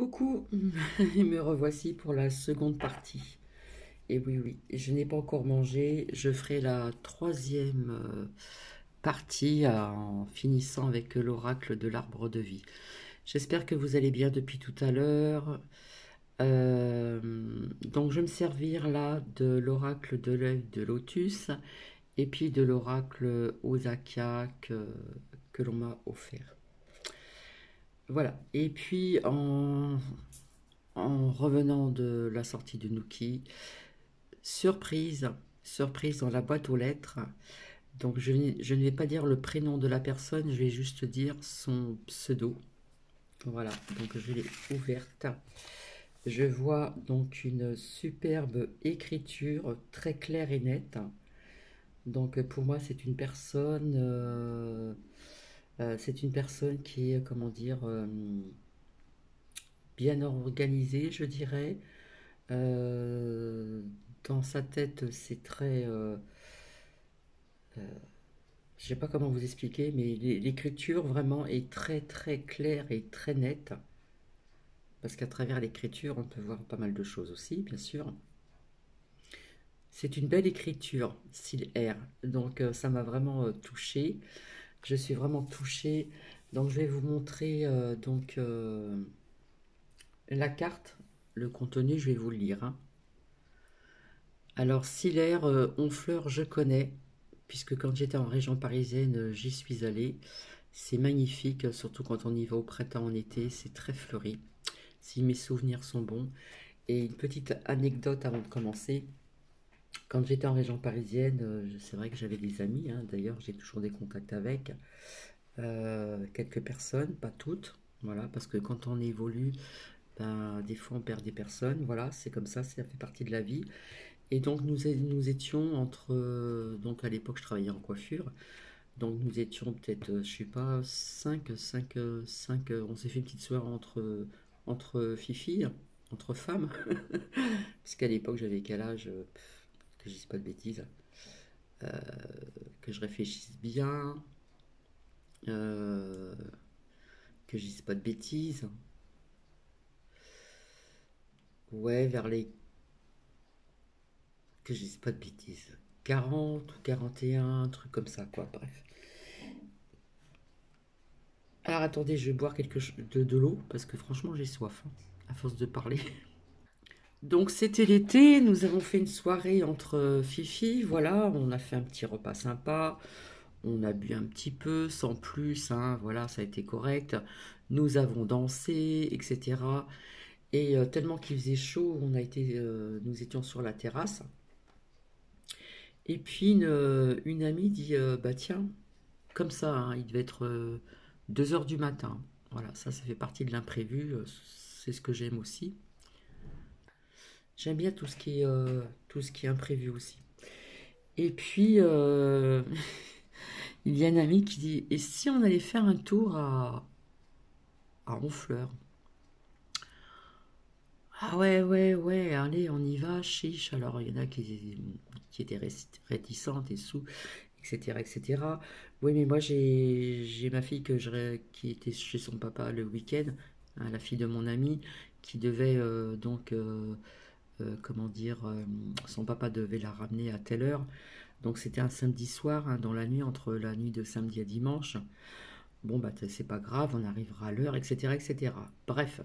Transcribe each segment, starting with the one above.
Coucou, me revoici pour la seconde partie. Et oui, oui, je n'ai pas encore mangé. Je ferai la troisième partie en finissant avec l'oracle de l'arbre de vie. J'espère que vous allez bien depuis tout à l'heure. Donc, je vais me servir là de l'oracle de l'œil de lotus et puis de l'oracle Osaka que l'on m'a offert. Voilà. Et puis, en revenant de la sortie de Nuki, surprise, surprise dans la boîte aux lettres. Donc je ne vais pas dire le prénom de la personne, je vais juste dire son pseudo. Voilà, donc je l'ai ouverte. Je vois donc une superbe écriture très claire et nette. Donc pour moi c'est une personne qui est comment dire bien organisée, je dirais. Euh, dans sa tête, c'est très. Je sais pas comment vous expliquer, mais l'écriture vraiment est très très claire et très nette. Parce qu'à travers l'écriture, on peut voir pas mal de choses aussi, bien sûr. C'est une belle écriture, style R. Donc ça m'a vraiment touchée. Je suis vraiment touchée. Donc je vais vous montrer la carte, le contenu, je vais vous le lire, hein. Alors, Sillère, Honfleur, je connais, puisque quand j'étais en région parisienne, j'y suis allée. C'est magnifique, surtout quand on y va au printemps, en été, c'est très fleuri, si mes souvenirs sont bons. Et une petite anecdote avant de commencer. Quand j'étais en région parisienne, c'est vrai que j'avais des amis, hein, d'ailleurs j'ai toujours des contacts avec quelques personnes, pas toutes, voilà, parce que quand on évolue, ben, des fois on perd des personnes, voilà, c'est comme ça fait partie de la vie. Et donc nous étions entre... donc à l'époque je travaillais en coiffure. Donc nous étions peut-être, je sais pas, 5, on s'est fait une petite soirée entre filles, entre femmes. Parce qu'à l'époque j'avais quel âge que je dise pas de bêtises. euh, que je réfléchisse bien. euh, que je dise pas de bêtises. Ouais, vers les... que je dise pas de bêtises. 40 ou 41, un truc comme ça, quoi, bref. Alors attendez, je vais boire de l'eau parce que franchement j'ai soif, hein, à force de parler. Donc c'était l'été, nous avons fait une soirée entre Fifi, voilà, on a fait un petit repas sympa, on a bu un petit peu, sans plus, hein, voilà, ça a été correct. Nous avons dansé, etc. Et tellement qu'il faisait chaud, nous étions sur la terrasse. Et puis une amie dit, bah tiens, comme ça, hein, il devait être 2 heures du matin. Voilà, ça fait partie de l'imprévu, c'est ce que j'aime aussi. J'aime bien tout ce qui est imprévu aussi. Et puis, il y a un ami qui dit, et si on allait faire un tour à Honfleur? Ah ouais, ouais, ouais, allez, on y va, chiche. Alors, il y en a qui étaient réticentes et sous, etc., etc. Oui, mais moi, j'ai ma fille qui était chez son papa le week-end, hein, la fille de mon ami, qui devait comment dire, son papa devait la ramener à telle heure. Donc c'était un samedi soir, hein, dans la nuit, entre la nuit de samedi à dimanche. Bon, bah c'est pas grave, on arrivera à l'heure, etc., etc. Bref.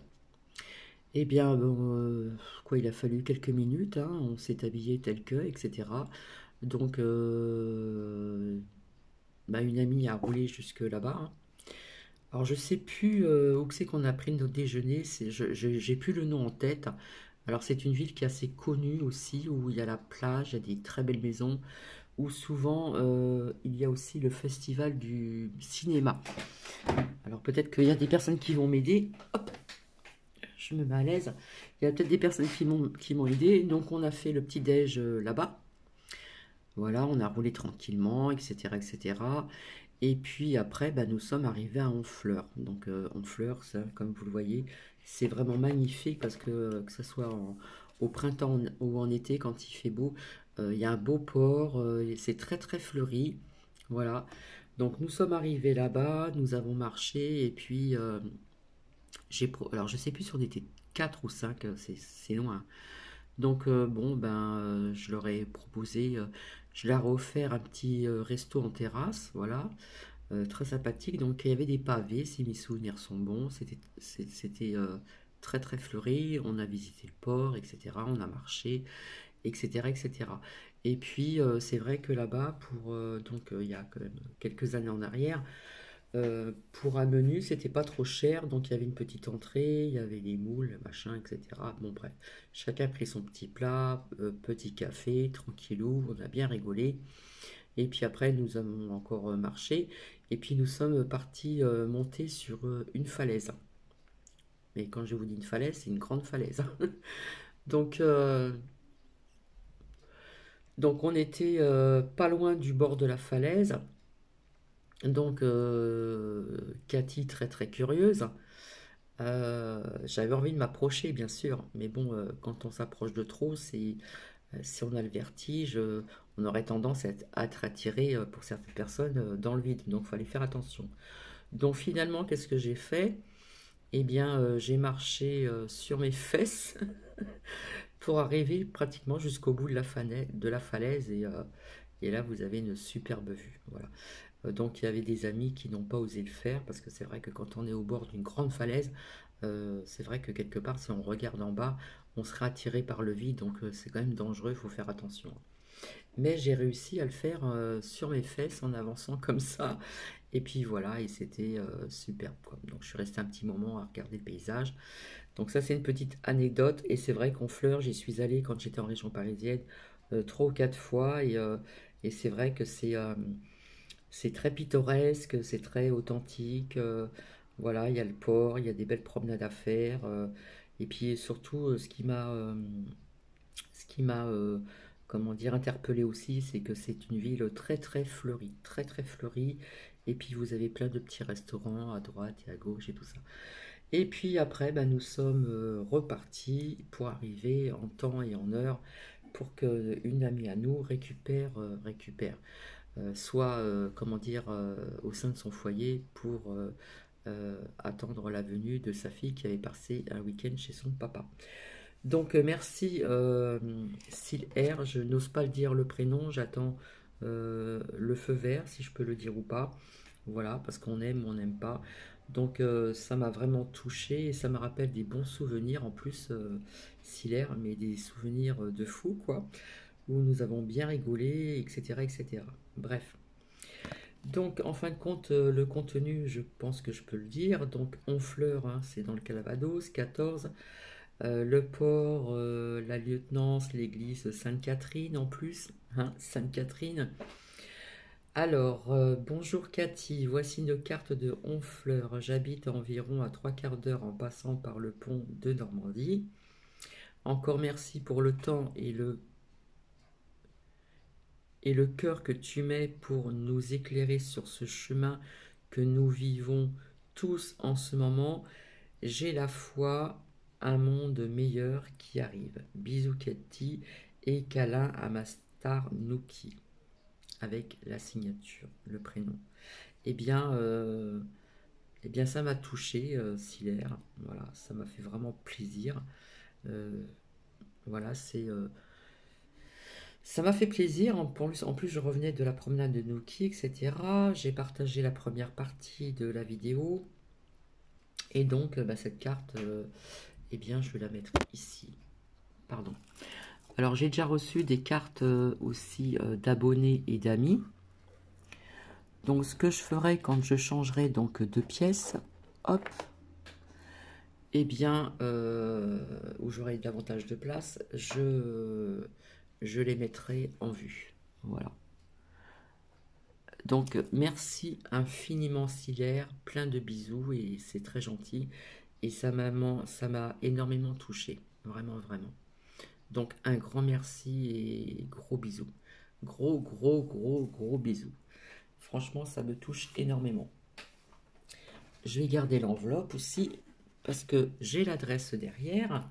Eh bien, bon, quoi, il a fallu quelques minutes, hein, on s'est habillé tel que, etc. Donc, bah, une amie a roulé jusque là-bas, hein. Alors, je sais plus où c'est qu'on a pris notre déjeuner, j'ai plus le nom en tête. Alors, c'est une ville qui est assez connue aussi, où il y a la plage, il y a des très belles maisons, où souvent il y a aussi le festival du cinéma. Alors, peut-être qu'il y a des personnes qui vont m'aider. Hop, je me mets à l'aise. Il y a peut-être des personnes qui m'ont aidé. Donc, on a fait le petit-déj là-bas. Voilà, on a roulé tranquillement, etc., etc. Et puis après, bah, nous sommes arrivés à Honfleur. Donc, Honfleur, ça, comme vous le voyez, c'est vraiment magnifique parce que ce soit au printemps ou en été, quand il fait beau, il y a un beau port, c'est très très fleuri. Voilà. Donc, nous sommes arrivés là-bas, nous avons marché et puis Alors, je sais plus si on était 4 ou 5, c'est loin. Donc, bon, ben, je leur ai proposé, je leur ai offert un petit resto en terrasse, voilà, très sympathique. Donc, il y avait des pavés, si mes souvenirs sont bons. C'était très, très fleuri. On a visité le port, etc. On a marché, etc., etc. Et cetera. Et puis, c'est vrai que là-bas, il y a quand même quelques années en arrière, pour un menu, c'était pas trop cher, donc il y avait une petite entrée, il y avait les moules, machin, etc. Bon, bref, chacun a pris son petit plat, petit café, tranquillou, on a bien rigolé. Et puis après, nous avons encore marché, et puis nous sommes partis monter sur une falaise. Mais quand je vous dis une falaise, c'est une grande falaise. Donc, donc on était pas loin du bord de la falaise. Donc, Cathy, très très curieuse, j'avais envie de m'approcher, bien sûr, mais bon, quand on s'approche de trop, si on a le vertige, on aurait tendance à être attiré, pour certaines personnes, dans le vide. Donc, il fallait faire attention. Donc, finalement, qu'est-ce que j'ai fait? Eh bien, j'ai marché sur mes fesses pour arriver pratiquement jusqu'au bout de la falaise et là, vous avez une superbe vue. Voilà. Donc il y avait des amis qui n'ont pas osé le faire parce que c'est vrai que quand on est au bord d'une grande falaise, c'est vrai que quelque part, si on regarde en bas, on sera attiré par le vide, donc c'est quand même dangereux, il faut faire attention. Mais j'ai réussi à le faire sur mes fesses en avançant comme ça, et puis voilà, et c'était superbe, quoi. Donc je suis resté un petit moment à regarder le paysage. Donc ça, c'est une petite anecdote, et c'est vrai qu'Honfleur, j'y suis allé quand j'étais en région parisienne 3 ou 4 fois, et c'est vrai que c'est très pittoresque, c'est très authentique. Voilà, il y a le port, il y a des belles promenades à faire. Et puis surtout, ce qui m'a, comment dire, interpellé aussi, c'est que c'est une ville très très fleurie, très très fleurie. Et puis vous avez plein de petits restaurants à droite et à gauche et tout ça. Et puis après, bah, nous sommes repartis pour arriver en temps et en heure pour qu'une amie à nous récupère soit, comment dire, au sein de son foyer pour attendre la venue de sa fille qui avait passé un week-end chez son papa. Donc merci Syl R, je n'ose pas le dire le prénom, j'attends le feu vert si je peux le dire ou pas. Voilà, parce qu'on aime ou on n'aime pas. Donc ça m'a vraiment touché et ça me rappelle des bons souvenirs en plus, Syl R, mais des souvenirs de fou quoi, où nous avons bien rigolé, etc. etc. Bref. Donc, en fin de compte, le contenu, je pense que je peux le dire. Donc, Honfleur, hein, c'est dans le Calvados, 14. Le port, la lieutenance, l'église Sainte-Catherine en plus. Hein, Sainte-Catherine. Alors, bonjour Cathy, voici une carte de Honfleur. J'habite environ à 3 quarts d'heure en passant par le pont de Normandie. Encore merci pour le temps et le cœur que tu mets pour nous éclairer sur ce chemin que nous vivons tous en ce moment. J'ai la foi, un monde meilleur qui arrive. Bisous Cathy et câlin à ma star Nookie avec la signature, le prénom. Eh bien, euh, eh bien ça m'a touché, Silaire. Voilà, ça m'a fait vraiment plaisir. Euh, voilà, ça m'a fait plaisir. En plus, je revenais de la promenade de Nookie, etc. J'ai partagé la première partie de la vidéo. Et donc, bah, cette carte, eh bien, je vais la mettre ici. Pardon. Alors, j'ai déjà reçu des cartes aussi d'abonnés et d'amis. Donc, ce que je ferai quand je changerai donc de pièce, hop, eh bien, où j'aurai davantage de place, je les mettrai en vue. Voilà. Donc, merci infiniment, Silaire. Plein de bisous et c'est très gentil. Et ça m'a énormément touché. Vraiment, vraiment. Donc, un grand merci et gros bisous. Gros, gros, gros, gros bisous. Franchement, ça me touche énormément. Je vais garder l'enveloppe aussi parce que j'ai l'adresse derrière.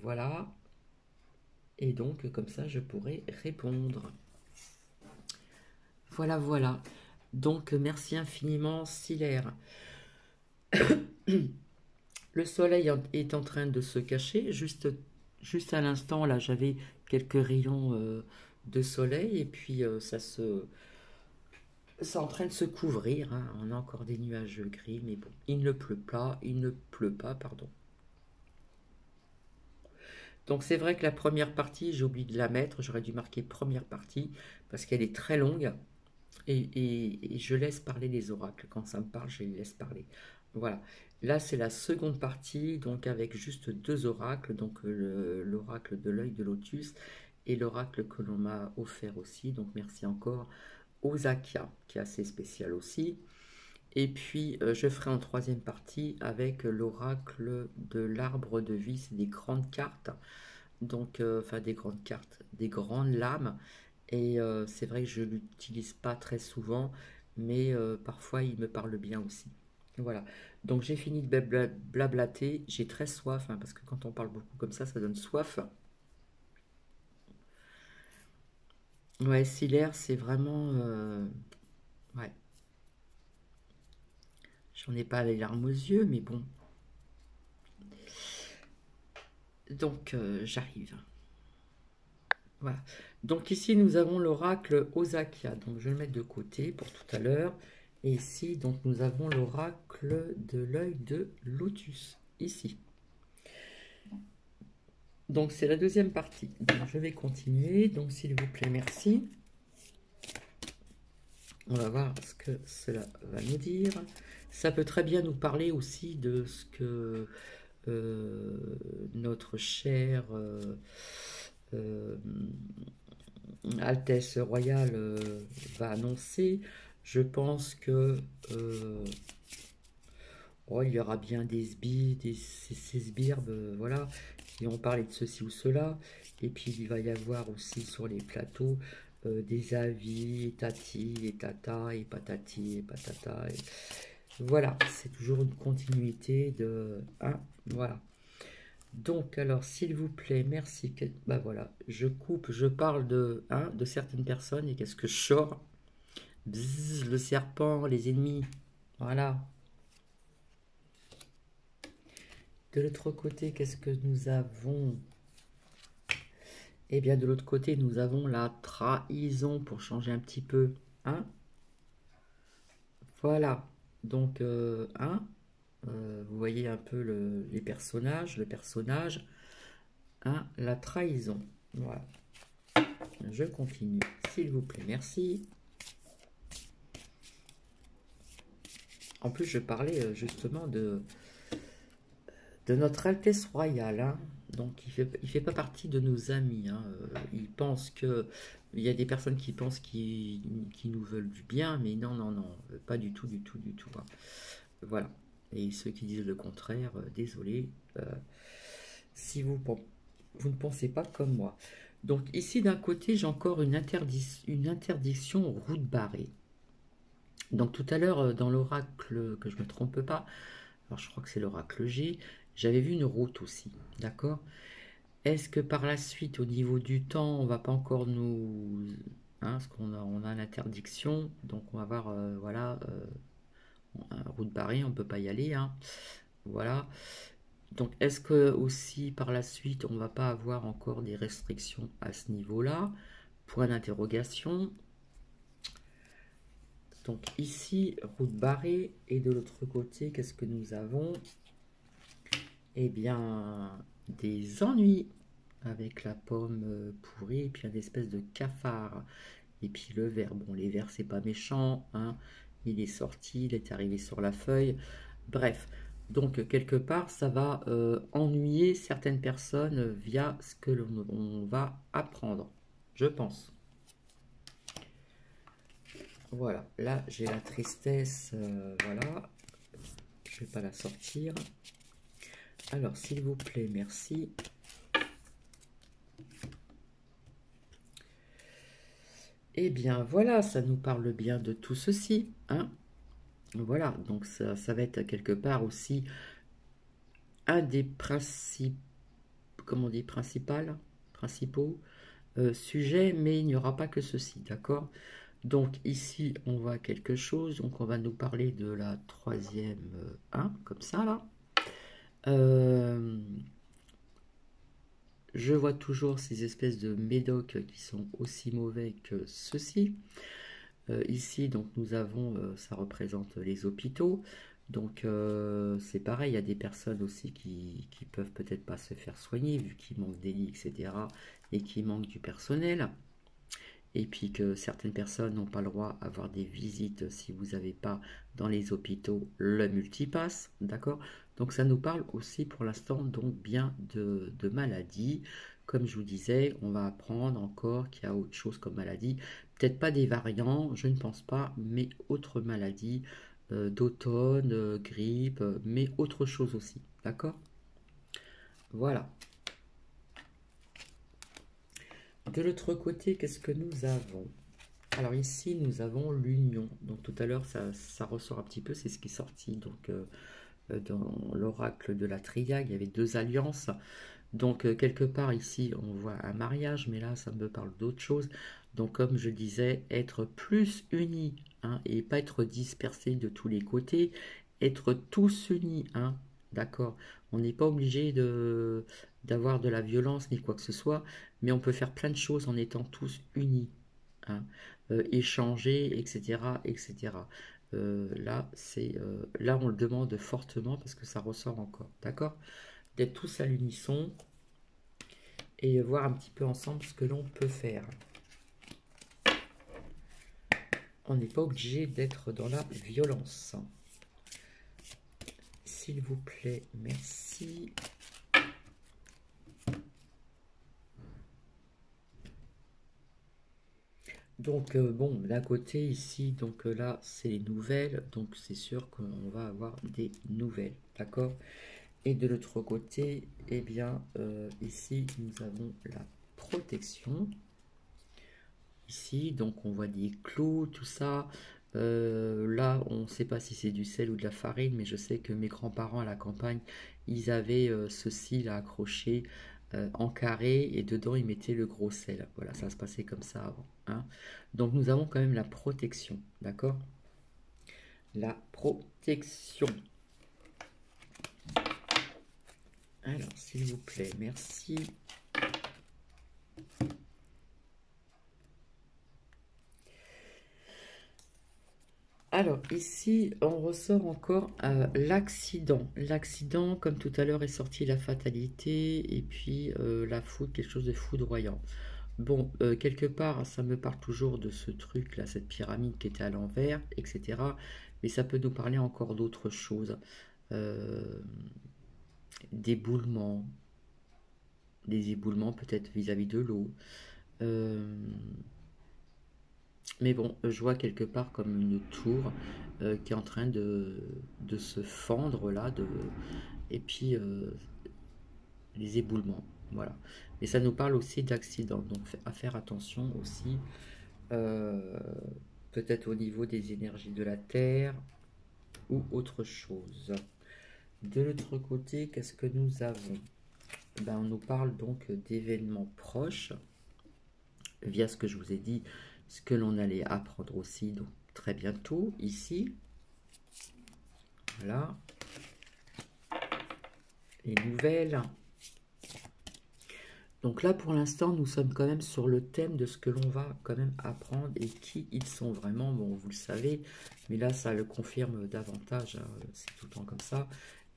Voilà. Et donc, comme ça, je pourrai répondre. Voilà, voilà. Donc, merci infiniment, Silaire. Le soleil est en train de se cacher. Juste à l'instant, là, j'avais quelques rayons de soleil. Et puis, c'est en train de se couvrir, hein. On a encore des nuages gris. Mais bon, il ne pleut pas. Il ne pleut pas, pardon. Donc, c'est vrai que la première partie, j'ai oublié de la mettre. J'aurais dû marquer première partie parce qu'elle est très longue. Et je laisse parler les oracles. Quand ça me parle, je les laisse parler. Voilà. Là, c'est la seconde partie, donc avec juste deux oracles, donc l'oracle de l'œil de lotus et l'oracle que l'on m'a offert aussi. Donc merci encore aux Zakia, qui est assez spécial aussi. Et puis, je ferai en troisième partie avec l'oracle de l'arbre de vie, c'est des grandes cartes, donc, enfin des grandes cartes, des grandes lames. Et c'est vrai que je ne l'utilise pas très souvent, mais parfois il me parle bien aussi. Voilà. Donc j'ai fini de blablater. J'ai très soif, hein, parce que quand on parle beaucoup comme ça donne soif. Ouais, Silaire, c'est vraiment... ouais, j'en ai pas les larmes aux yeux, mais bon. Donc j'arrive. Voilà. Donc ici, nous avons l'oracle Osakia. Donc je vais le mettre de côté pour tout à l'heure. Et ici, donc nous avons l'oracle de l'œil de lotus. Ici. Donc c'est la deuxième partie. Donc je vais continuer. Donc s'il vous plaît, merci. On va voir ce que cela va nous dire. Ça peut très bien nous parler aussi de ce que notre chère euh, Altesse royale va annoncer. Je pense que oh, il y aura bien ces sbires, voilà, qui vont parler de ceci ou cela. Et puis il va y avoir aussi sur les plateaux des avis, tati et tata et patati et patata. Et... Voilà, c'est toujours une continuité de... Hein, voilà. Donc, alors, s'il vous plaît, merci. Bah voilà, je coupe, je parle de certaines personnes et qu'est-ce que je sors? Bzzz, le serpent, les ennemis. Voilà. De l'autre côté, qu'est-ce que nous avons? Eh bien, de l'autre côté, nous avons la trahison pour changer un petit peu. Hein? Voilà. Donc, vous voyez un peu les personnages, le personnage. Hein? La trahison. Voilà. Je continue, s'il vous plaît, merci. En plus, je parlais justement de notre Altesse Royale. Hein. Donc, il fait pas partie de nos amis. Hein. Il pense que... Il y a des personnes qui pensent qu'ils nous veulent du bien, mais non, non, non, pas du tout, du tout, du tout. Hein. Voilà. Et ceux qui disent le contraire, désolé, si vous ne pensez pas comme moi. Donc ici, d'un côté, j'ai encore une interdiction route barrée. Donc tout à l'heure, dans l'oracle, que je ne me trompe pas, alors je crois que c'est l'oracle G, j'avais vu une route aussi, d'accord? Est-ce que par la suite, au niveau du temps, on va pas encore nous... Hein, parce on a l'interdiction, donc on va avoir, voilà, route barrée, on ne peut pas y aller, hein, voilà. Donc est-ce que aussi par la suite, on va pas avoir encore des restrictions à ce niveau-là? Point d'interrogation. Donc ici, route barrée, et de l'autre côté, qu'est-ce que nous avons? Eh bien, des ennuis avec la pomme pourrie, et puis une espèce de cafard. Et puis le verre, bon, les vers, c'est pas méchant, hein. Il est sorti, il est arrivé sur la feuille. Bref, donc quelque part, ça va ennuyer certaines personnes via ce que l'on va apprendre, je pense. Voilà, là j'ai la tristesse, voilà, je vais pas la sortir. Alors s'il vous plaît, merci. Eh bien voilà, ça nous parle bien de tout ceci, hein. Voilà, donc ça va être quelque part aussi un des principes, comment on dit, principaux sujets, mais il n'y aura pas que ceci, d'accord? Donc ici, on voit quelque chose, donc on va nous parler de la troisième, comme ça, là. Euh, je vois toujours ces espèces de médocs qui sont aussi mauvais que ceux-ci. Ici, donc, nous avons, ça représente les hôpitaux. Donc, c'est pareil, il y a des personnes aussi qui peuvent peut-être pas se faire soigner vu qu'il manque des lits, etc. et qu'il manque du personnel. Et puis que certaines personnes n'ont pas le droit d'avoir des visites si vous n'avez pas dans les hôpitaux le multipass, d'accord. Donc ça nous parle aussi pour l'instant donc bien de maladies. Comme je vous disais, on va apprendre encore qu'il y a autre chose comme maladie. Peut-être pas des variants, je ne pense pas, mais autres maladies d'automne, grippe, mais autre chose aussi, d'accord. Voilà. De l'autre côté, qu'est-ce que nous avons? Alors ici, nous avons l'union. Donc tout à l'heure, ça ressort un petit peu, c'est ce qui est sorti. Donc dans l'oracle de la triade, il y avait deux alliances. Donc quelque part ici, on voit un mariage, mais là, ça me parle d'autre chose. Donc comme je disais, être plus unis, hein, et pas être dispersés de tous les côtés, être tous unis, hein, d'accord. On n'est pas obligé d'avoir de la violence ni quoi que ce soit, mais on peut faire plein de choses en étant tous unis, hein, échanger, etc., etc. Là, on le demande fortement parce que ça ressort encore, d'accord? D'être tous à l'unisson et voir un petit peu ensemble ce que l'on peut faire. On n'est pas obligé d'être dans la violence. S'il vous plaît, merci. Donc bon, d'un côté ici, donc là c'est les nouvelles, donc c'est sûr qu'on va avoir des nouvelles, d'accord. Et de l'autre côté, eh bien ici nous avons la protection. Ici, donc on voit des clous, tout ça. Là, on ne sait pas si c'est du sel ou de la farine, mais je sais que mes grands-parents à la campagne, ils avaient ceci là accroché en carré et dedans ils mettaient le gros sel. Voilà, ça se passait comme ça avant, hein. Donc nous avons quand même la protection, d'accord? La protection. Alors, s'il vous plaît, merci. Alors, ici, on ressort encore l'accident. L'accident, comme tout à l'heure, est sorti la fatalité et puis la foudre, quelque chose de foudroyant. Bon, quelque part, ça me parle toujours de ce truc-là, cette pyramide qui était à l'envers, etc. Mais ça peut nous parler encore d'autres choses. Euh, d'éboulements, des éboulements peut-être vis-à-vis de l'eau. Euh, Mais bon, je vois quelque part comme une tour qui est en train de se fendre là, et puis les éboulements. Voilà. Mais ça nous parle aussi d'accidents, donc à faire attention aussi, euh, peut-être au niveau des énergies de la Terre ou autre chose. De l'autre côté, qu'est-ce que nous avons? Ben, on nous parle donc d'événements proches, via ce que je vous ai dit, ce que l'on allait apprendre aussi donc, très bientôt ici. Voilà, les nouvelles. Donc là, pour l'instant, nous sommes quand même sur le thème de ce que l'on va quand même apprendre et qui ils sont vraiment. Bon, vous le savez, mais là, ça le confirme davantage, hein. C'est tout le temps comme ça.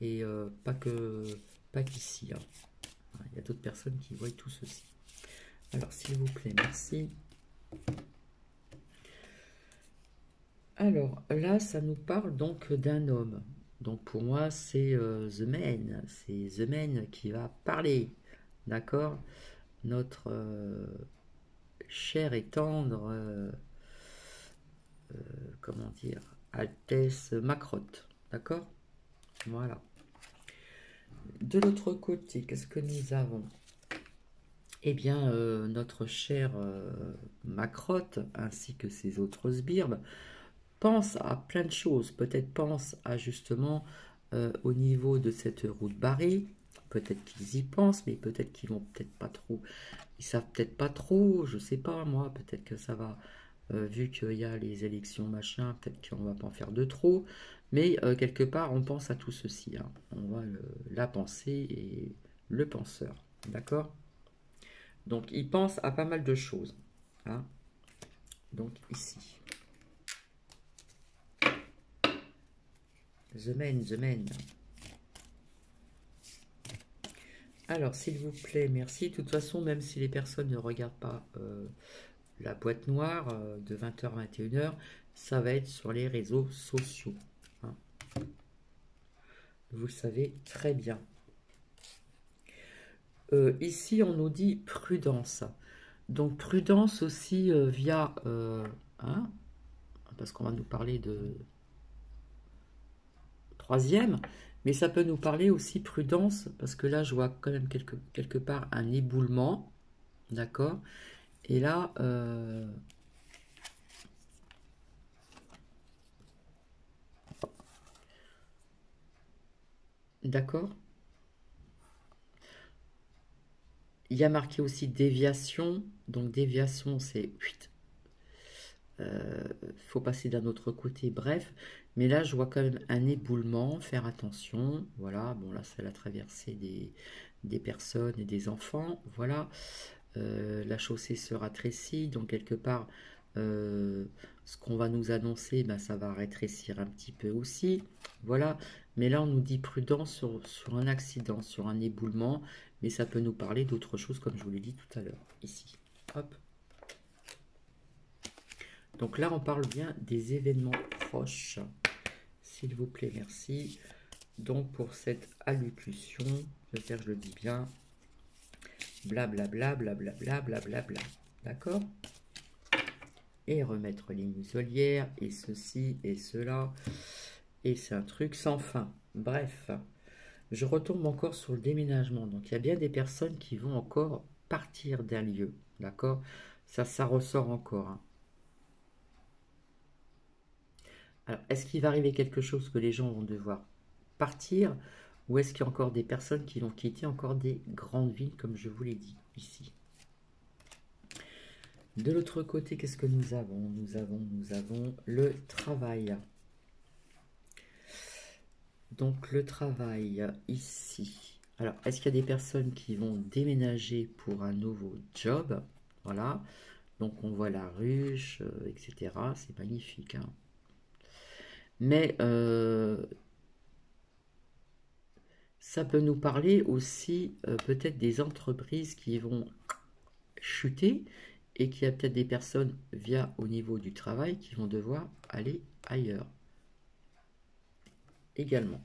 Et pas qu'ici, hein. Il y a d'autres personnes qui voient tout ceci. Alors, s'il vous plaît, merci. Alors, là, ça nous parle donc d'un homme. Donc, pour moi, c'est The Man. C'est The Man qui va parler. D'accord? Notre cher et tendre, comment dire, Altesse Macrotte. D'accord? Voilà. De l'autre côté, qu'est-ce que nous avons? Eh bien, notre cher Macrotte, ainsi que ses autres sbires, pense à plein de choses. Peut-être pense à justement au niveau de cette route barrée. Peut-être qu'ils y pensent, mais peut-être qu'ils vont peut-être pas trop. Ils savent peut-être pas trop, je sais pas moi. Peut-être que ça va, vu qu'il y a les élections machin, peut-être qu'on va pas en faire de trop. Mais quelque part, on pense à tout ceci, hein. On voit la pensée et le penseur. D'accord? Donc, il pense à pas mal de choses, hein. Donc, ici. The man, the man. Alors, s'il vous plaît, merci. De toute façon, même si les personnes ne regardent pas la boîte noire de 20h à 21h, ça va être sur les réseaux sociaux, hein. Vous le savez très bien. Ici, on nous dit prudence. Donc, prudence aussi via... hein, parce qu'on va nous parler de troisième, mais ça peut nous parler aussi prudence, parce que là, je vois quand même quelque part un éboulement, d'accord? Et là, d'accord? Il y a marqué aussi déviation, donc déviation, c'est... faut passer d'un autre côté, bref. Mais là, je vois quand même un éboulement, faire attention. Voilà, bon là, c'est la traversée des personnes et des enfants. Voilà, la chaussée se rétrécit, donc quelque part, ce qu'on va nous annoncer, ben, ça va rétrécir un petit peu aussi. Voilà, mais là, on nous dit prudence sur un accident, sur un éboulement, mais ça peut nous parler d'autre chose, comme je vous l'ai dit tout à l'heure, ici. Hop. Donc là, on parle bien des événements proches. S'il vous plaît, merci. Donc pour cette allocution, j'espère que je le dis bien. Blablabla, blablabla, blablabla. D'accord? Et remettre les muselières, et ceci, et cela. Et c'est un truc sans fin. Bref, je retombe encore sur le déménagement. Donc il y a bien des personnes qui vont encore partir d'un lieu. D'accord? Ça ressort encore, hein. Alors, est-ce qu'il va arriver quelque chose que les gens vont devoir partir ou est-ce qu'il y a encore des personnes qui vont quitter encore des grandes villes comme je vous l'ai dit ici? De l'autre côté, qu'est-ce que nous avons? Nous avons le travail. Donc le travail ici. Alors, est-ce qu'il y a des personnes qui vont déménager pour un nouveau job? Voilà. Donc on voit la ruche, etc. C'est magnifique, hein. Mais ça peut nous parler aussi peut-être des entreprises qui vont chuter et qu'il y a peut-être des personnes via au niveau du travail qui vont devoir aller ailleurs également.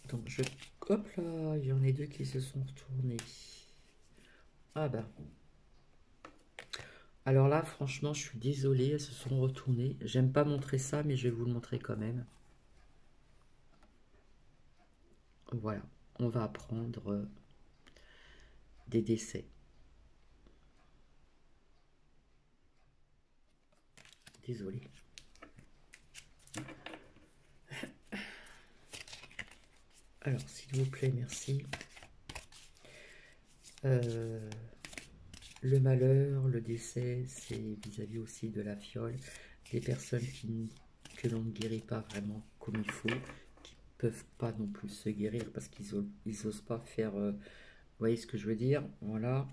Donc je... Hop là, il y en a deux qui se sont retournés. Ah bah. Alors là, franchement, je suis désolée, elles se sont retournées. J'aime pas montrer ça, mais je vais vous le montrer quand même. Voilà, on va apprendre des décès. Désolée. Alors, s'il vous plaît, merci. Le malheur, le décès, c'est vis-à-vis aussi de la fiole. Des personnes que l'on ne guérit pas vraiment comme il faut, qui peuvent pas non plus se guérir parce qu'ils osent pas faire... vous voyez ce que je veux dire? Voilà.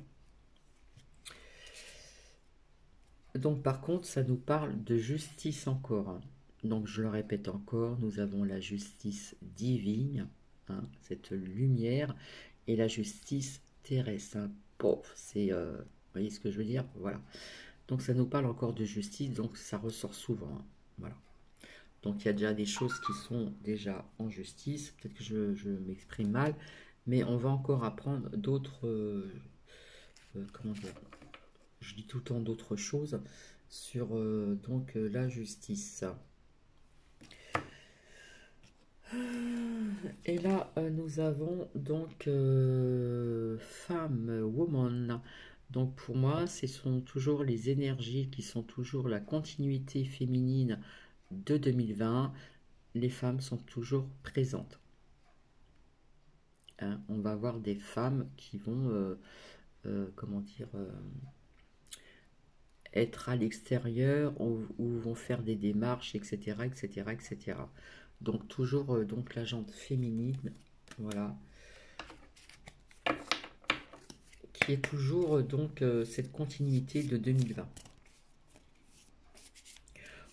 Donc par contre, ça nous parle de justice encore, hein. Donc je le répète encore, nous avons la justice divine, hein, cette lumière, et la justice terrestre, hein. C'est... vous voyez ce que je veux dire? Voilà. Donc ça nous parle encore de justice, donc ça ressort souvent, hein. Voilà. Donc il y a déjà des choses qui sont déjà en justice. Peut-être que je m'exprime mal, mais on va encore apprendre d'autres... comment dire? Je dis tout le temps d'autres choses sur donc la justice. Et là, nous avons donc femme, woman. Donc pour moi, ce sont toujours les énergies qui sont toujours la continuité féminine de 2020. Les femmes sont toujours présentes, hein. On va avoir des femmes qui vont, comment dire, être à l'extérieur ou vont faire des démarches, etc., etc., etc. Donc toujours donc la jante féminine, voilà, qui est toujours donc cette continuité de 2020.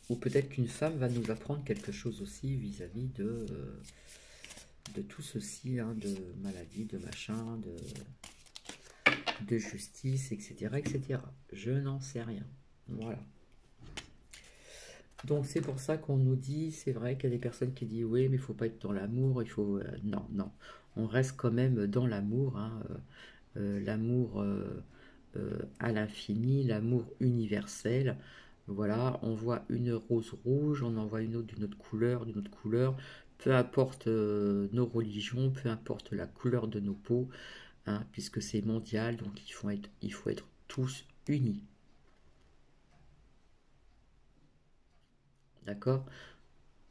Ou peut-être qu'une femme va nous apprendre quelque chose aussi vis-à-vis de tout ceci, hein, de maladie, de machin, de justice, etc., etc. Je n'en sais rien. Voilà. Donc c'est pour ça qu'on nous dit, c'est vrai qu'il y a des personnes qui disent oui, mais il faut pas être dans l'amour, il faut... non, non, on reste quand même dans l'amour, hein, l'amour à l'infini, l'amour universel. Voilà, on voit une rose rouge, on en voit une autre d'une autre couleur, peu importe nos religions, peu importe la couleur de nos peaux, hein, puisque c'est mondial, donc il faut être tous unis. D'accord?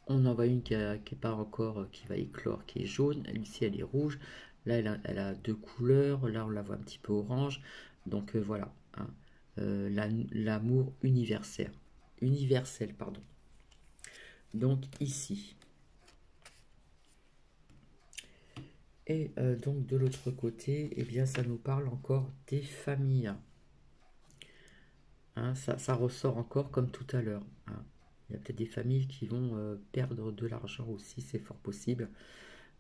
On en voit une qui n'est pas encore, qui va éclore, qui est jaune. Ici, elle est rouge. Là, elle a deux couleurs. Là, on la voit un petit peu orange. Donc, voilà, hein. L'amour universel. Universel, pardon. Donc, ici. Et donc, de l'autre côté, eh bien, ça nous parle encore des familles. Hein, ça ressort encore comme tout à l'heure, hein. Il y a peut-être des familles qui vont perdre de l'argent aussi, c'est fort possible.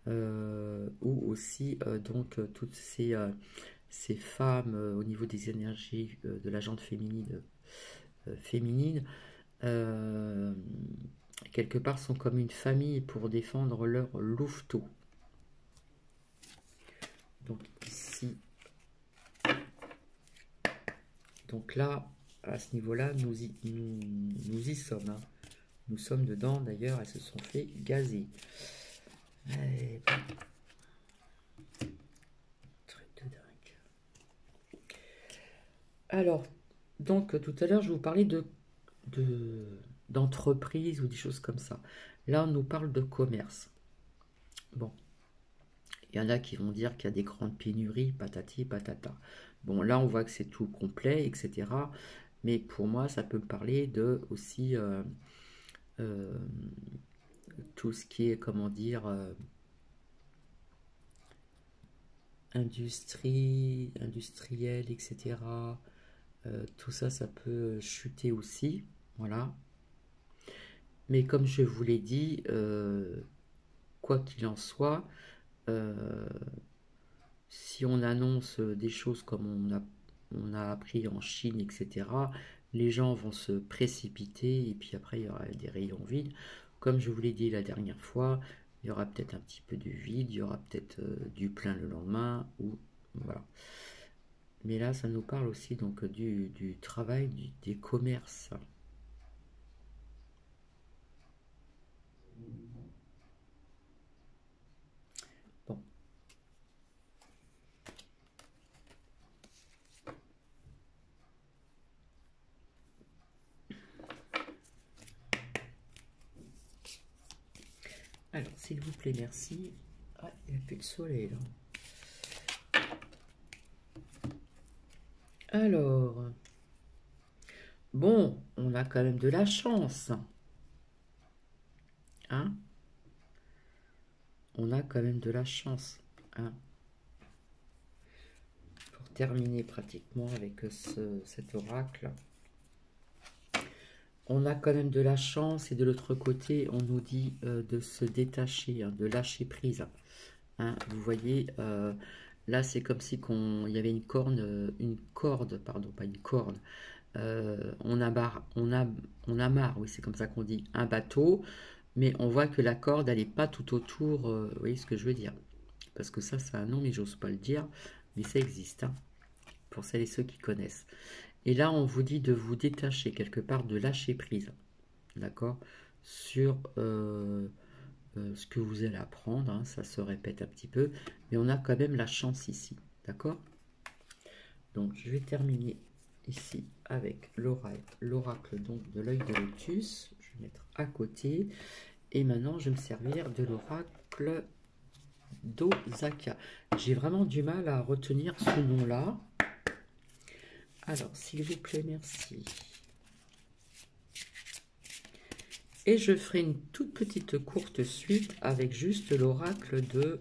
Ou aussi donc toutes ces femmes au niveau des énergies de la jante féminine, euh, quelque part sont comme une famille pour défendre leur louveteau. Donc ici, donc là, à ce niveau-là, nous y sommes, hein. Nous sommes dedans, d'ailleurs, elles se sont fait gazer. Allez, truc de dingue. Alors, donc tout à l'heure, je vous parlais d'entreprise ou des choses comme ça. Là, on nous parle de commerce. Bon, il y en a qui vont dire qu'il y a des grandes pénuries, patati patata. Bon, là, on voit que c'est tout complet, etc. Mais pour moi, ça peut me parler de aussi euh, tout ce qui est, comment dire, industriel, etc. Tout ça, ça peut chuter aussi. Voilà. Mais comme je vous l'ai dit, quoi qu'il en soit, euh, si on annonce des choses comme on a appris en Chine, etc., les gens vont se précipiter et puis après il y aura des rayons vides. Comme je vous l'ai dit la dernière fois, il y aura peut-être un petit peu du vide, il y aura peut-être du plein le lendemain, ou voilà. Mais là, ça nous parle aussi donc du travail, des commerces. Bon, alors s'il vous plaît, merci. Ah, il n'y a plus de soleil là. Alors, bon, on a quand même de la chance, hein? On a quand même de la chance, hein? Pour terminer pratiquement avec cet oracle. On a quand même de la chance et de l'autre côté, on nous dit de se détacher, hein, de lâcher prise, hein. Vous voyez, là c'est comme si il y avait une corde, pardon, pas une corne. On amarre, oui c'est comme ça qu'on dit, un bateau, mais on voit que la corde elle n'est pas tout autour, vous voyez ce que je veux dire? Parce que ça c'est un nom mais j'ose pas le dire, mais ça existe, hein, pour celles et ceux qui connaissent. Et là on vous dit de vous détacher quelque part, de lâcher prise, d'accord, sur ce que vous allez apprendre, hein, ça se répète un petit peu, mais on a quand même la chance ici, d'accord? Donc je vais terminer ici avec l'oracle donc de l'œil de lotus. Je vais mettre à côté. Et maintenant, je vais me servir de l'oracle d'Osaka. J'ai vraiment du mal à retenir ce nom-là. Alors, s'il vous plaît, merci. Et je ferai une toute petite courte suite avec juste l'oracle de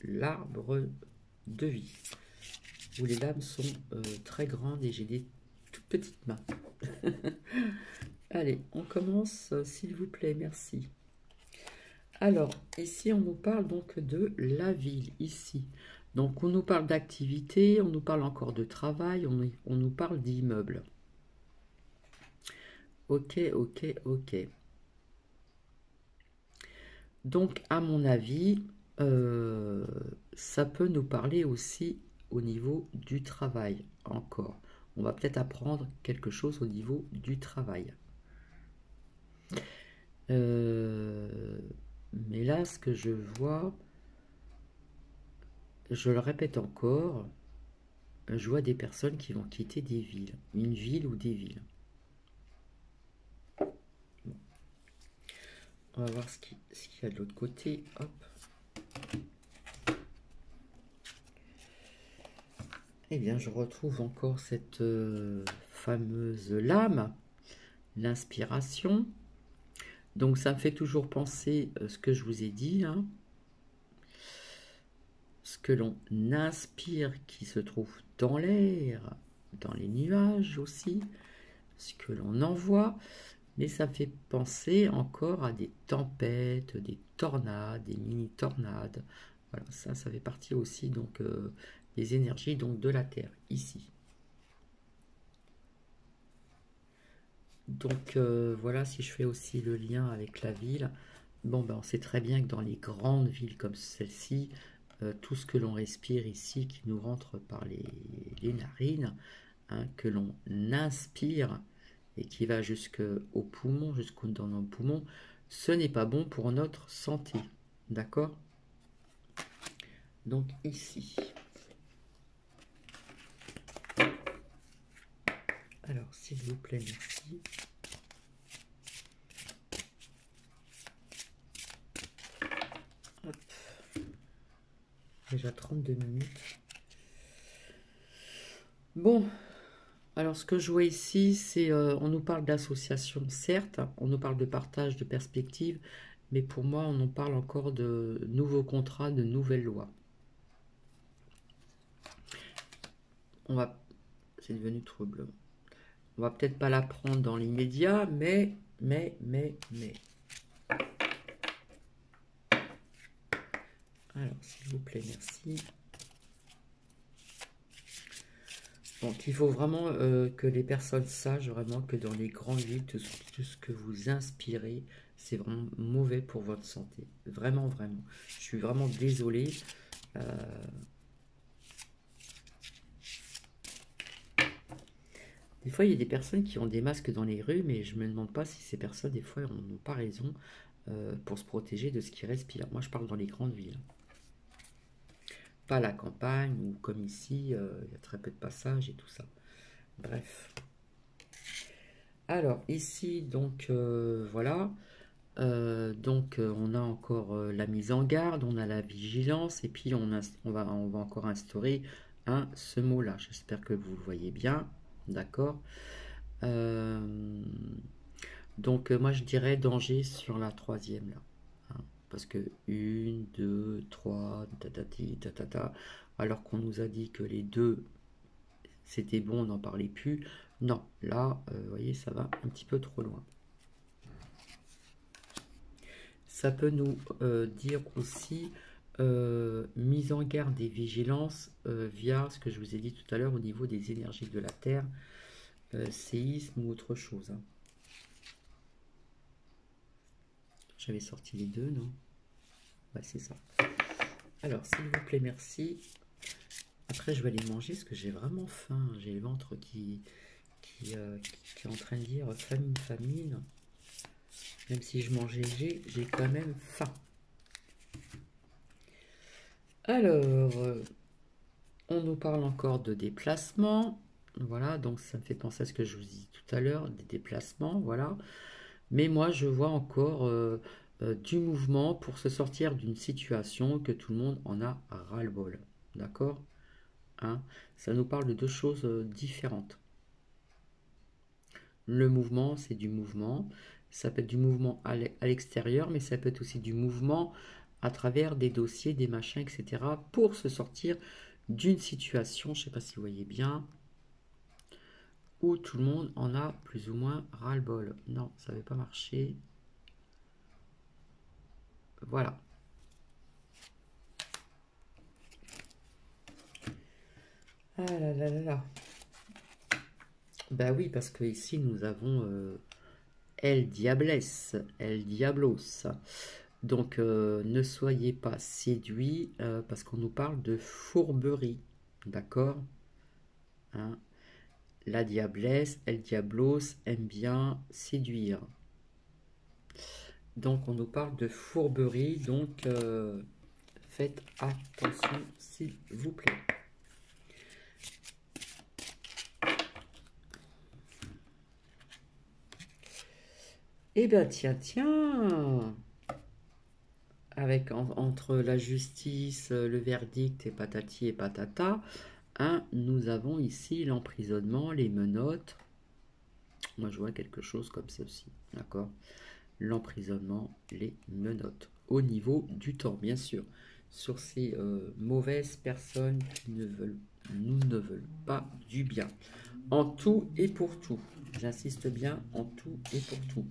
l'arbre de vie, où les lames sont très grandes et j'ai des toutes petites mains. Allez, on commence, s'il vous plaît, merci. Alors, ici, on nous parle donc de la ville, ici. Donc, on nous parle d'activité, on nous parle encore de travail, on nous parle d'immeubles. Ok, ok, ok. Donc, à mon avis, ça peut nous parler aussi au niveau du travail, encore. On va peut-être apprendre quelque chose au niveau du travail. Mais là, ce que je vois, je le répète encore, je vois des personnes qui vont quitter des villes, une ville ou des villes. Bon. On va voir ce qu'il y a de l'autre côté. Hop. Eh bien, je retrouve encore cette fameuse lame, l'inspiration. Donc, ça me fait toujours penser ce que je vous ai dit, hein. Ce que l'on inspire qui se trouve dans l'air, dans les nuages aussi, ce que l'on envoie. Mais ça me fait penser encore à des tempêtes, des tornades, des mini-tornades. Voilà, ça fait partie aussi donc des énergies donc de la Terre, ici. Donc voilà, si je fais aussi le lien avec la ville, bon ben on sait très bien que dans les grandes villes comme celle-ci, tout ce que l'on respire ici qui nous rentre par les narines, hein, que l'on inspire et qui va jusqu'au poumon, jusqu'au dans nos poumons, ce n'est pas bon pour notre santé. D'accord? Donc ici. Alors, s'il vous plaît, merci. Hop. Déjà 32 minutes. Bon, alors ce que je vois ici, c'est on nous parle d'association, certes, on nous parle de partage de perspectives, mais pour moi, on nous parle encore de nouveaux contrats, de nouvelles lois. C'est devenu trouble. On va peut-être pas la prendre dans l'immédiat, mais. Alors, s'il vous plaît, merci. Donc, il faut vraiment que les personnes sachent vraiment que dans les grandes villes, tout ce que vous inspirez, c'est vraiment mauvais pour votre santé. Vraiment, vraiment. Je suis vraiment désolée. Des fois, il y a des personnes qui ont des masques dans les rues, mais je me demande pas si ces personnes, des fois, n'ont pas raison pour se protéger de ce qu'ils respirent. Moi, je parle dans les grandes villes. Pas la campagne, ou comme ici, il y a très peu de passages et tout ça. Bref. Alors, ici, donc, voilà. On a encore la mise en garde, on a la vigilance, et puis on va encore instaurer ce mot-là. J'espère que vous le voyez bien. D'accord. Moi, je dirais danger sur la troisième, là. Hein, parce que 1, 2, 3, tatati, tatata, alors qu'on nous a dit que les deux, c'était bon, on n'en parlait plus. Non, là, vous voyez, ça va un petit peu trop loin. Ça peut nous dire aussi mise en garde et vigilance via ce que je vous ai dit tout à l'heure au niveau des énergies de la Terre, séisme ou autre chose. Hein. J'avais sorti les deux, non? Ouais, c'est ça. Alors, s'il vous plaît, merci. Après, je vais aller manger parce que j'ai vraiment faim. J'ai le ventre qui est en train de dire famine, famine. Même si je mange léger, j'ai quand même faim. Alors, on nous parle encore de déplacement. Voilà, donc ça me fait penser à ce que je vous dis tout à l'heure, des déplacements, voilà. Mais moi, je vois encore du mouvement pour se sortir d'une situation que tout le monde en a ras-le-bol. D'accord? Hein? Ça nous parle de deux choses différentes. Le mouvement, c'est du mouvement. Ça peut être du mouvement à l'extérieur, mais ça peut être aussi du mouvement à travers des dossiers, des machins, etc. pour se sortir d'une situation, je ne sais pas si vous voyez bien, où tout le monde en a plus ou moins ras-le-bol. Non, ça n'avait pas marché. Voilà. Ah là là là là. Ben oui, parce que ici nous avons El Diablesse, El Diablos. Donc ne soyez pas séduits parce qu'on nous parle de fourberie. D'accord, hein? La diablesse, El Diablos aime bien séduire. Donc on nous parle de fourberie, donc faites attention s'il vous plaît. Eh bien tiens, avec entre la justice, le verdict et patati et patata, hein, nous avons ici l'emprisonnement, les menottes. Moi je vois quelque chose comme ceci, d'accord? L'emprisonnement, les menottes. Au niveau du temps, bien sûr. Sur ces mauvaises personnes qui nous ne veulent pas du bien. En tout et pour tout. J'insiste bien, en tout et pour tout.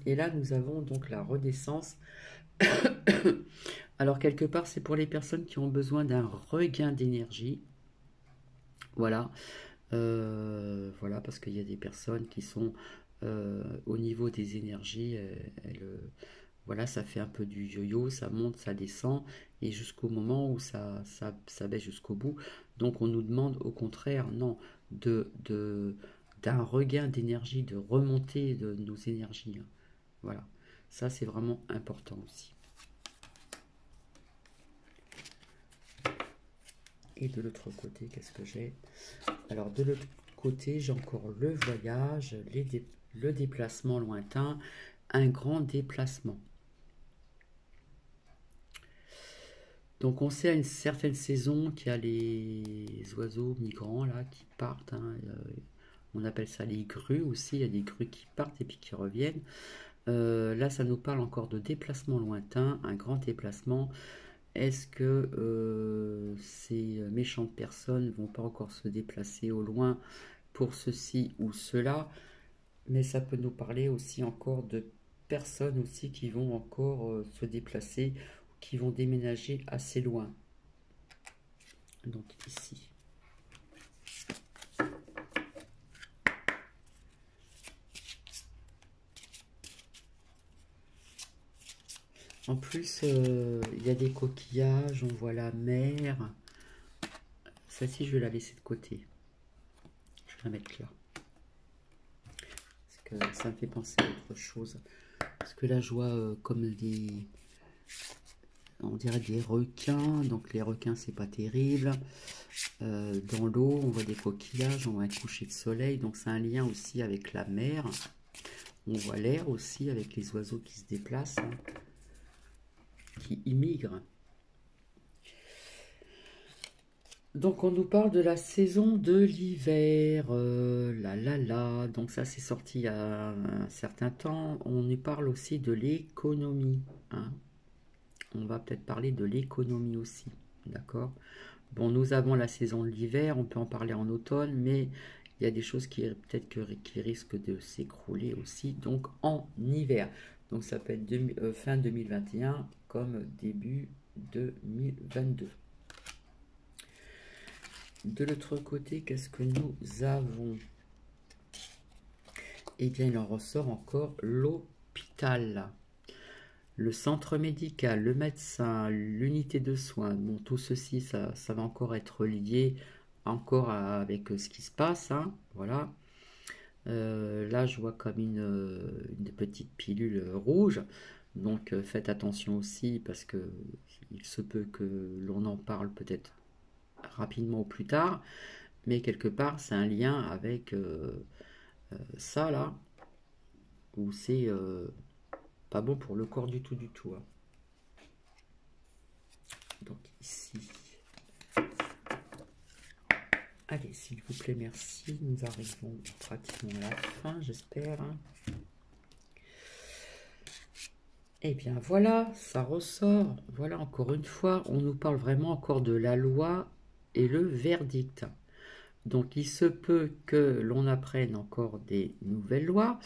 Et là, nous avons donc la renaissance. Alors, quelque part, c'est pour les personnes qui ont besoin d'un regain d'énergie. Voilà. Voilà, parce qu'il y a des personnes qui sont au niveau des énergies, voilà, ça fait un peu du yo-yo, ça monte, ça descend, et jusqu'au moment où ça baisse jusqu'au bout. Donc on nous demande au contraire, non, d'un regain d'énergie, de remonter de nos énergies, hein. Voilà, ça c'est vraiment important aussi. Et de l'autre côté, qu'est-ce que j'ai? Alors de l'autre côté, j'ai encore le voyage, le déplacement lointain, un grand déplacement. Donc on sait à une certaine saison qu'il y a les oiseaux migrants là qui partent, hein, on appelle ça les grues aussi, il y a des grues qui partent et puis qui reviennent. Là ça nous parle encore de déplacement lointain, un grand déplacement. Est-ce que ces méchantes personnes vont pas encore se déplacer au loin pour ceci ou cela? Mais ça peut nous parler aussi encore de personnes aussi qui vont encore se déplacer, qui vont déménager assez loin. Donc ici. En plus, il y a des coquillages, on voit la mer. Celle-ci, je vais la laisser de côté. Je vais la mettre là. Parce que ça me fait penser à autre chose. Parce que là, je vois comme des... On dirait des requins. Donc les requins, c'est pas terrible. Dans l'eau, on voit des coquillages, on voit un coucher de soleil. Donc c'est un lien aussi avec la mer. On voit l'air aussi avec les oiseaux qui se déplacent, hein, qui immigrent. Donc on nous parle de la saison de l'hiver, donc ça c'est sorti il y a un certain temps. On nous parle aussi de l'économie, hein. On va peut-être parler de l'économie aussi, d'accord? Bon, nous avons la saison de l'hiver, on peut en parler en automne, mais il y a des choses qui peut-être qui risquent de s'écrouler aussi, donc en hiver. Donc ça peut être fin 2021 comme début 2022. De l'autre côté, qu'est-ce que nous avons? Eh bien, il en ressort encore l'hôpital, le centre médical, le médecin, l'unité de soins. Bon, tout ceci, ça va encore être lié encore avec ce qui se passe, hein, voilà. Là, je vois comme une petite pilule rouge. Donc, faites attention aussi parce que il se peut que l'on en parle peut-être rapidement ou plus tard. Mais quelque part, c'est un lien avec ça là, où c'est pas bon pour le corps du tout, hein. Donc ici, allez, s'il vous plaît, merci. Nous arrivons pratiquement à la fin, j'espère, hein. Eh bien voilà, ça ressort. Voilà, encore une fois, on nous parle vraiment encore de la loi et le verdict. Donc il se peut que l'on apprenne encore des nouvelles lois,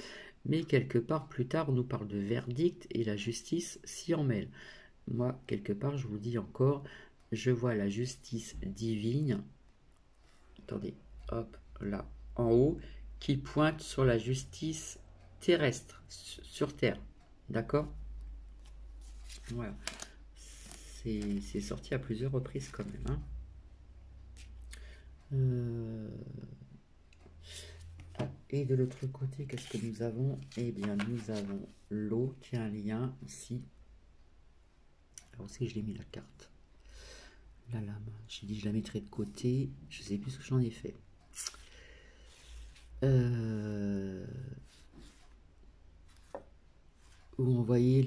mais quelque part plus tard, on nous parle de verdict et la justice s'y en mêle. Moi, quelque part, je vous dis encore, je vois la justice divine, attendez, hop, là, en haut, qui pointe sur la justice terrestre, sur Terre. D'accord? Voilà. C'est sorti à plusieurs reprises quand même, hein. Euh, Et de l'autre côté, qu'est-ce que nous avons? Eh bien, nous avons l'eau qui a un lien ici. Alors, où c'est que je l'ai mis la carte? La lame. J'ai dit que je la mettrais de côté. Je sais plus ce que j'en ai fait. Où on voyait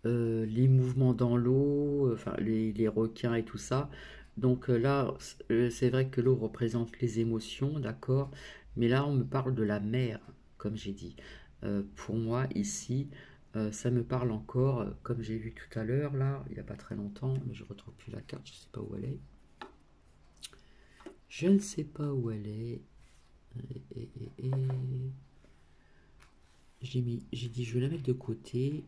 les mouvements dans l'eau, enfin les requins et tout ça. Donc là, c'est vrai que l'eau représente les émotions, d'accord, mais là, on me parle de la mer, comme j'ai dit. Pour moi, ici, ça me parle encore, comme j'ai vu tout à l'heure, là, il n'y a pas très longtemps, mais je ne retrouve plus la carte, je ne sais pas où elle est. Je ne sais pas où elle est. Et j'ai dit, je vais la mettre de côté.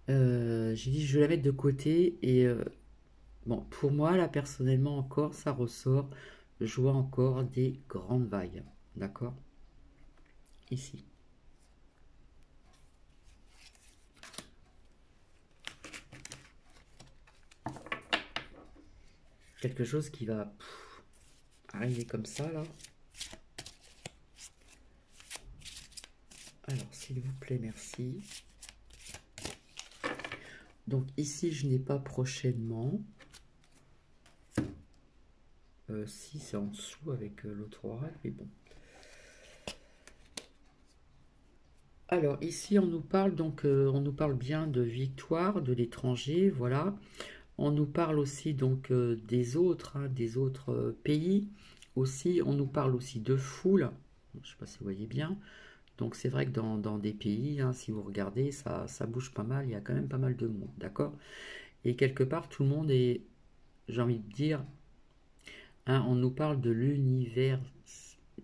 J'ai dit, je vais la mettre de côté et bon, pour moi, là, personnellement, encore, ça ressort. Je vois encore des grandes vagues. D'accord? Ici. Quelque chose qui va arriver comme ça, là. Alors, s'il vous plaît, merci. Donc, ici, je n'ai pas prochainement. Si, c'est en dessous avec l'autre oracle, mais bon. Alors, ici, on nous parle donc, on nous parle bien de victoire de l'étranger, voilà. On nous parle aussi donc des autres, hein, des autres pays. Aussi, on nous parle aussi de foule. Je ne sais pas si vous voyez bien. Donc c'est vrai que dans des pays, hein, si vous regardez, ça bouge pas mal. Il y a quand même pas mal de monde, d'accord? Et quelque part, tout le monde est, j'ai envie de dire, hein, on nous parle de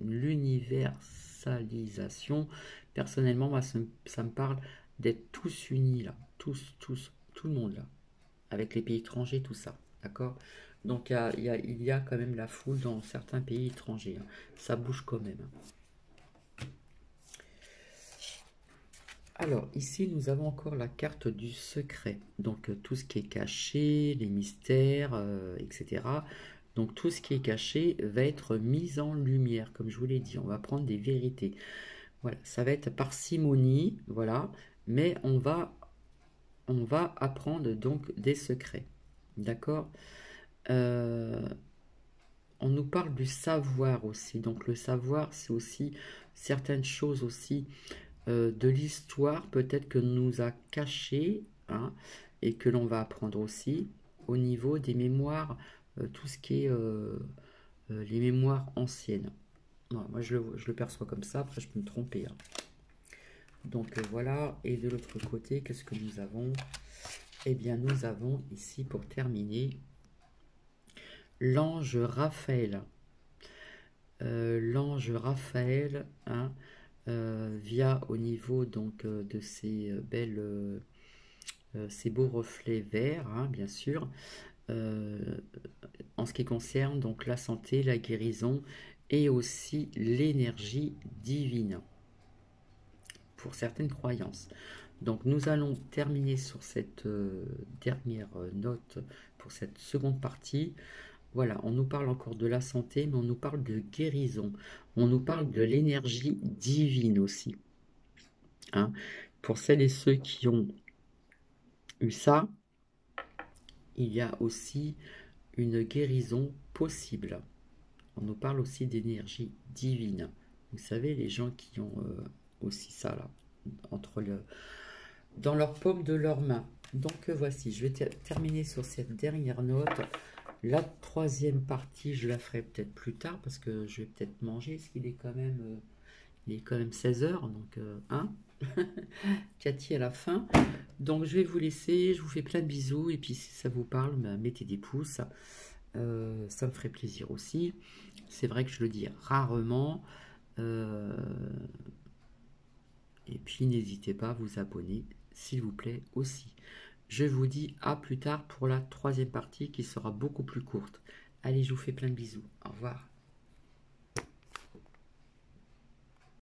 l'universalisation. Personnellement, moi, ça me parle d'être tous unis là, tout le monde là, avec les pays étrangers, tout ça, d'accord? Donc il y a quand même la foule dans certains pays étrangers, hein. Ça bouge quand même, hein. Alors ici nous avons encore la carte du secret, donc tout ce qui est caché, les mystères, etc. Donc tout ce qui est caché va être mis en lumière, comme je vous l'ai dit, on va prendre des vérités. Voilà, ça va être parcimonie, voilà, mais on va apprendre donc des secrets, d'accord? Euh, on nous parle du savoir aussi. Donc le savoir, c'est aussi certaines choses aussi de l'histoire, peut-être que nous a caché, hein, et que l'on va apprendre aussi au niveau des mémoires, tout ce qui est les mémoires anciennes. Ouais, moi, je le perçois comme ça. Après, je peux me tromper, hein. Donc voilà. Et de l'autre côté, qu'est-ce que nous avons? Eh bien, nous avons ici, pour terminer, l'ange Raphaël. L'ange Raphaël, hein, via au niveau donc de ces belles, ces beaux reflets verts, hein, bien sûr, euh, en ce qui concerne donc la santé, la guérison et aussi l'énergie divine pour certaines croyances. Donc nous allons terminer sur cette dernière note pour cette seconde partie. Voilà, on nous parle encore de la santé, mais on nous parle de guérison. On nous parle de l'énergie divine aussi, hein. Pour celles et ceux qui ont eu ça, il y a aussi une guérison possible. On nous parle aussi d'énergie divine. Vous savez, les gens qui ont aussi ça là, dans leur paume de leurs mains. Donc voici, je vais terminer sur cette dernière note. La troisième partie, je la ferai peut-être plus tard parce que je vais peut-être manger, parce qu'il est quand même, il est quand même 16 heures, donc hein. Cathy à la fin. Donc je vais vous laisser, je vous fais plein de bisous et puis si ça vous parle, ben, mettez des pouces. Ça me ferait plaisir aussi. C'est vrai que je le dis rarement. Euh, et puis n'hésitez pas à vous abonner, s'il vous plaît aussi. Je vous dis à plus tard pour la troisième partie qui sera beaucoup plus courte. Allez, je vous fais plein de bisous. Au revoir.